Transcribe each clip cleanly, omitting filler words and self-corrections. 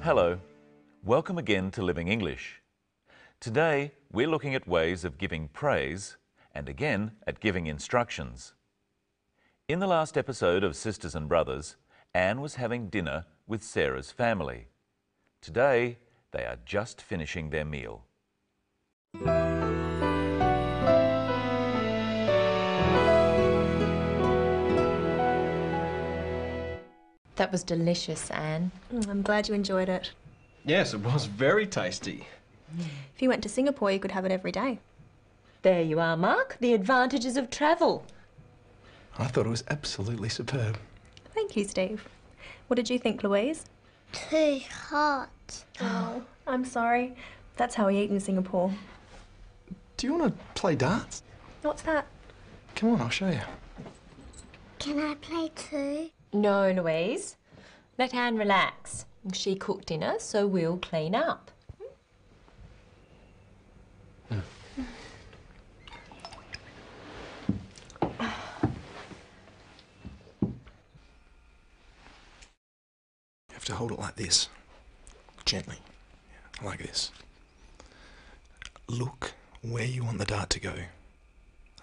Hello, welcome again to Living English. Today we're looking at ways of giving praise and again at giving instructions. In the last episode of Sisters and Brothers, Anne was having dinner with Sarah's family. Today they are just finishing their meal. That was delicious, Anne. I'm glad you enjoyed it. Yes, it was very tasty. If you went to Singapore, you could have it every day. There you are, Mark. The advantages of travel. I thought it was absolutely superb. Thank you, Steve. What did you think, Louise? Too hot. Oh, I'm sorry. That's how we eat in Singapore. Do you want to play darts? What's that? Come on, I'll show you. Can I play too? No, Louise. Let Anne relax. She cooked dinner, so we'll clean up. You have to hold it like this. Gently. Like this. Look where you want the dart to go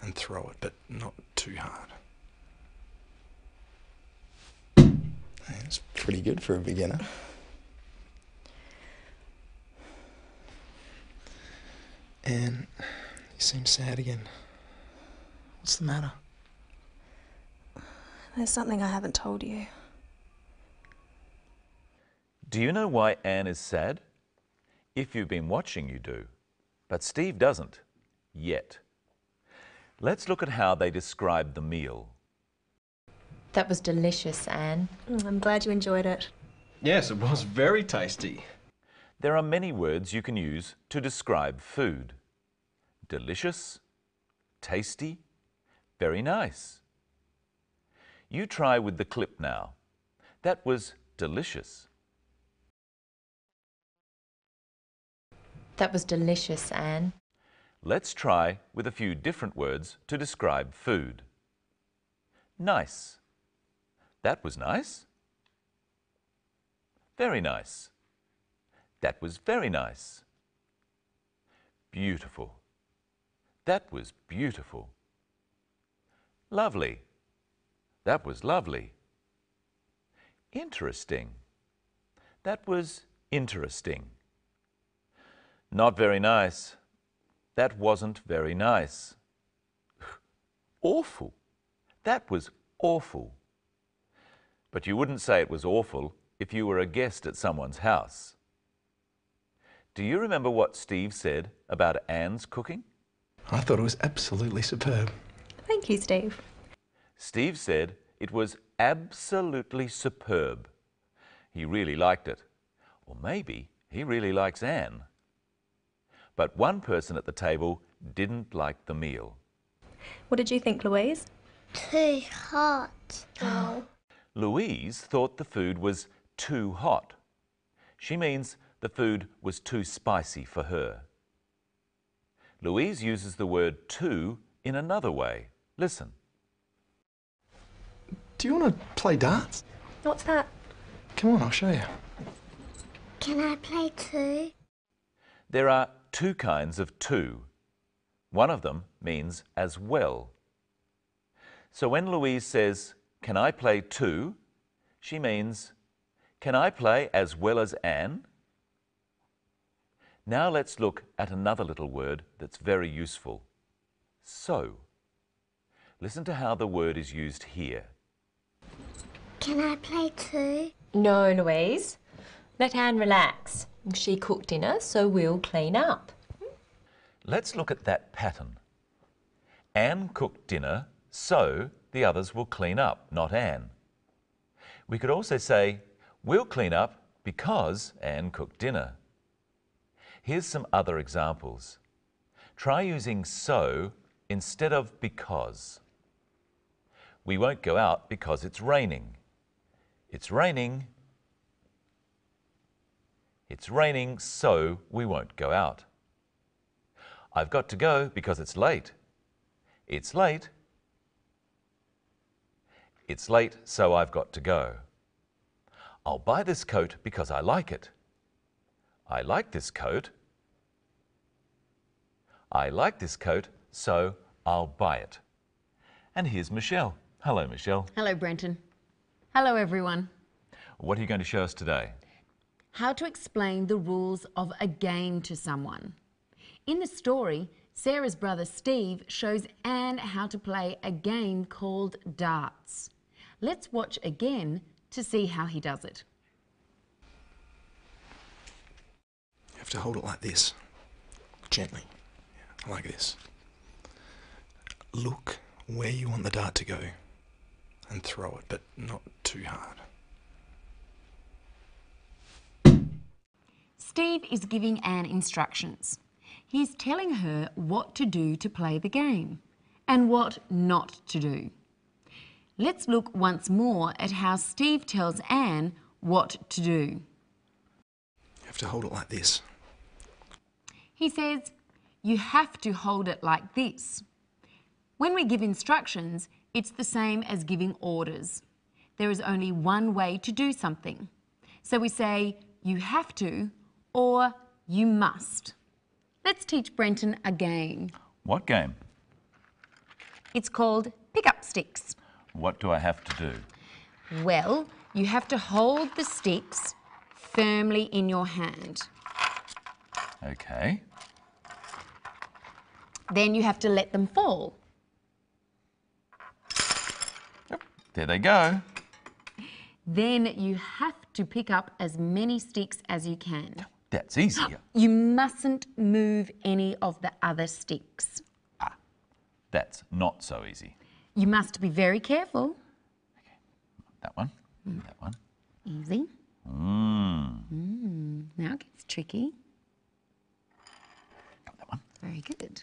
and throw it, but not too hard. It's pretty good for a beginner. And you seem sad again. What's the matter? There's something I haven't told you. Do you know why Anne is sad? If you've been watching, you do. But Steve doesn't. Yet. Let's look at how they describe the meal. That was delicious, Anne. I'm glad you enjoyed it. Yes, it was very tasty. There are many words you can use to describe food. Delicious, tasty, very nice. You try with the clip now. That was delicious. That was delicious, Anne. Let's try with a few different words to describe food. Nice. That was nice. Very nice. That was very nice. Beautiful. That was beautiful. Lovely. That was lovely. Interesting. That was interesting. Not very nice. That wasn't very nice. Awful. That was awful. But you wouldn't say it was awful if you were a guest at someone's house. Do you remember what Steve said about Anne's cooking? I thought it was absolutely superb. Thank you, Steve. Steve said it was absolutely superb. He really liked it. Or maybe he really likes Anne. But one person at the table didn't like the meal. What did you think, Louise? Too hot. Oh. Louise thought the food was too hot. She means the food was too spicy for her. Louise uses the word too in another way. Listen. Do you want to play darts? What's that? Come on, I'll show you. Can I play too? There are two kinds of too. One of them means as well. So when Louise says, "Can I play too?" she means, "Can I play as well as Anne?" Now let's look at another little word that's very useful. So. Listen to how the word is used here. Can I play too? No, Louise. Let Anne relax. She cooked dinner, so we'll clean up. Let's look at that pattern. Anne cooked dinner, so the others will clean up, not Anne. We could also say, we'll clean up because Anne cooked dinner. Here's some other examples. Try using so instead of because. We won't go out because it's raining. It's raining. It's raining, so we won't go out. I've got to go because it's late. It's late. It's late, so I've got to go. I'll buy this coat because I like it. I like this coat. I like this coat, so I'll buy it. And here's Michelle. Hello, Michelle. Hello, Brenton. Hello, everyone. What are you going to show us today? How to explain the rules of a game to someone. In the story, Sarah's brother Steve shows Anne how to play a game called darts. Let's watch again to see how he does it. You have to hold it like this, gently, like this. Look where you want the dart to go and throw it, but not too hard. Steve is giving Anne instructions. He's telling her what to do to play the game and what not to do. Let's look once more at how Steve tells Anne what to do. You have to hold it like this. He says, you have to hold it like this. When we give instructions, it's the same as giving orders. There is only one way to do something. So we say, you have to, or you must. Let's teach Brenton a game. What game? It's called pick up sticks. What do I have to do? Well, you have to hold the sticks firmly in your hand. Okay. Then you have to let them fall. Yep, there they go. Then you have to pick up as many sticks as you can. That's easier. You mustn't move any of the other sticks. That's not so easy. You must be very careful. That one, that one. Easy. Now it gets tricky. That one. Very good.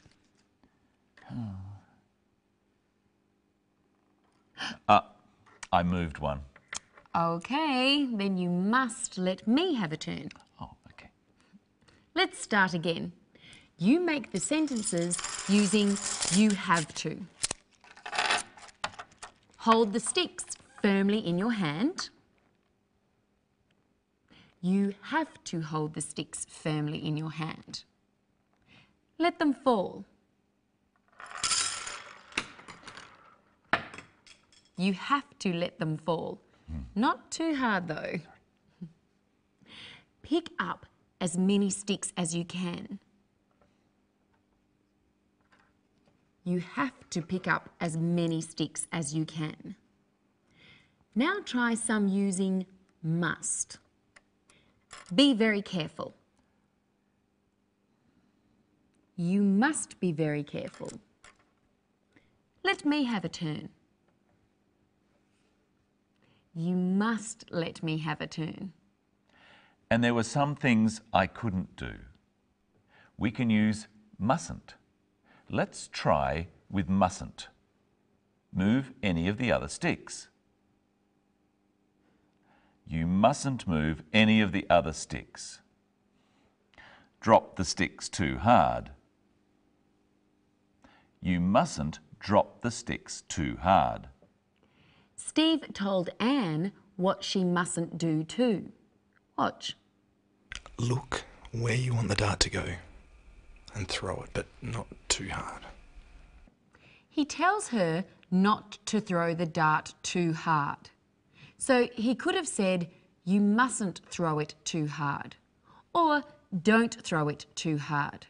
I moved one. Okay, then you must let me have a turn. Oh, okay. Let's start again. You make the sentences using you have to. Hold the sticks firmly in your hand. You have to hold the sticks firmly in your hand. Let them fall. You have to let them fall. Not too hard though. Pick up as many sticks as you can. You have to pick up as many sticks as you can. Now try some using must. Be very careful. You must be very careful. Let me have a turn. You must let me have a turn. And there were some things I couldn't do. We can use mustn't. Let's try with mustn't. Move any of the other sticks. You mustn't move any of the other sticks. Drop the sticks too hard. You mustn't drop the sticks too hard. Steve told Anne what she mustn't do too. Watch. Look where you want the dart to go and throw it, but not too hard. He tells her not to throw the dart too hard. So he could have said, you mustn't throw it too hard, or don't throw it too hard.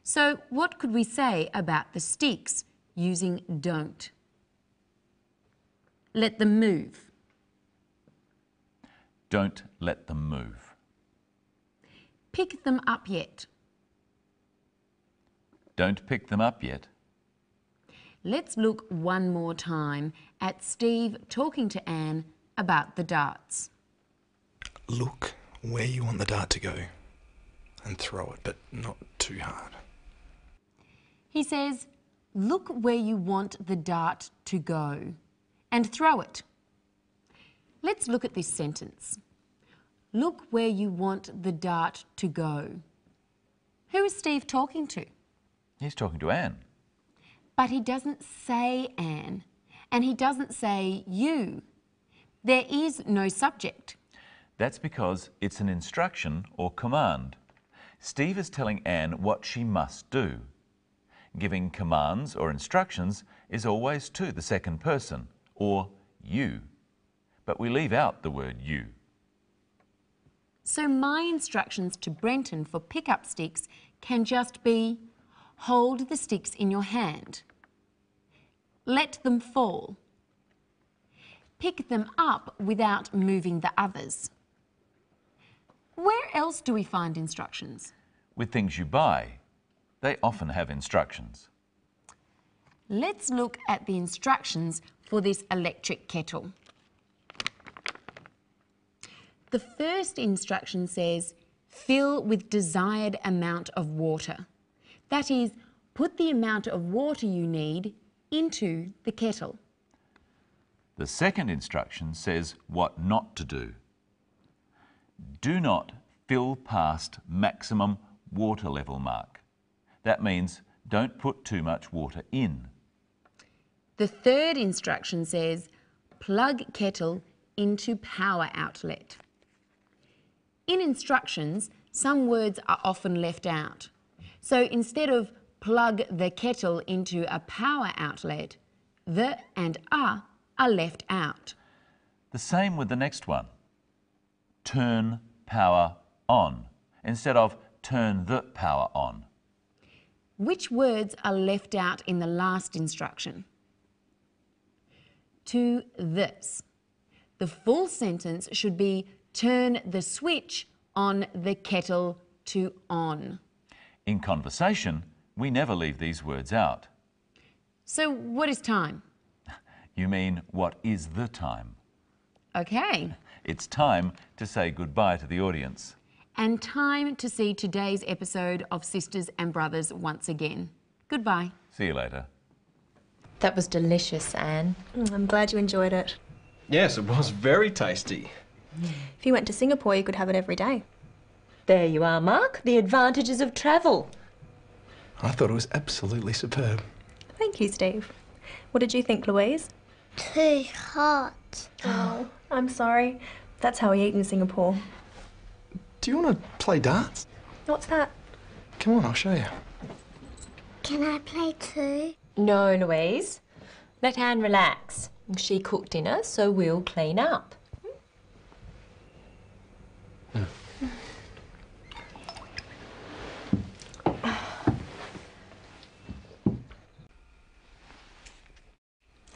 So what could we say about the sticks using don't? Let them move. Don't let them move. Pick them up yet. Don't pick them up yet. Let's look one more time at Steve talking to Anne about the darts. Look where you want the dart to go and throw it, but not too hard. He says, look where you want the dart to go and throw it. Let's look at this sentence. Look where you want the dart to go. Who is Steve talking to? He's talking to Anne. But he doesn't say Anne, and he doesn't say you. There is no subject. That's because it's an instruction or command. Steve is telling Anne what she must do. Giving commands or instructions is always to the second person, or you. But we leave out the word you. So my instructions to Brenton for pick-up sticks can just be, hold the sticks in your hand. Let them fall. Pick them up without moving the others. Where else do we find instructions? With things you buy, they often have instructions. Let's look at the instructions for this electric kettle. The first instruction says, fill with desired amount of water. That is, put the amount of water you need into the kettle. The second instruction says what not to do. Do not fill past maximum water level mark. That means don't put too much water in. The third instruction says, plug kettle into power outlet. In instructions, some words are often left out. So instead of plug the kettle into a power outlet, the and a are left out. The same with the next one. Turn power on instead of turn the power on. Which words are left out in the last instruction? To this. The full sentence should be turn the switch on the kettle to on. In conversation, we never leave these words out. So what is time? You mean, what is the time? Okay. It's time to say goodbye to the audience. And time to see today's episode of Sisters and Brothers once again. Goodbye. See you later. That was delicious, Anne. I'm glad you enjoyed it. Yes, it was very tasty. If you went to Singapore, you could have it every day. There you are, Mark. The advantages of travel. I thought it was absolutely superb. Thank you, Steve. What did you think, Louise? Too hot. Oh, I'm sorry. That's how we eat in Singapore. Do you want to play darts? What's that? Come on, I'll show you. Can I play too? No, Louise. Let Anne relax. She cooked dinner, so we'll clean up. You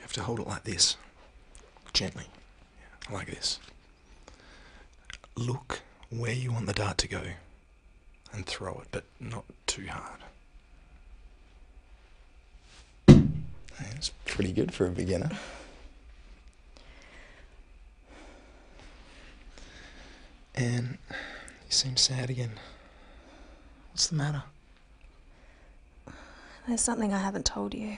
have to hold it like this. Gently. Yeah, like this. Look where you want the dart to go and throw it, but not too hard. That's pretty good for a beginner. And you seem sad again. What's the matter? There's something I haven't told you.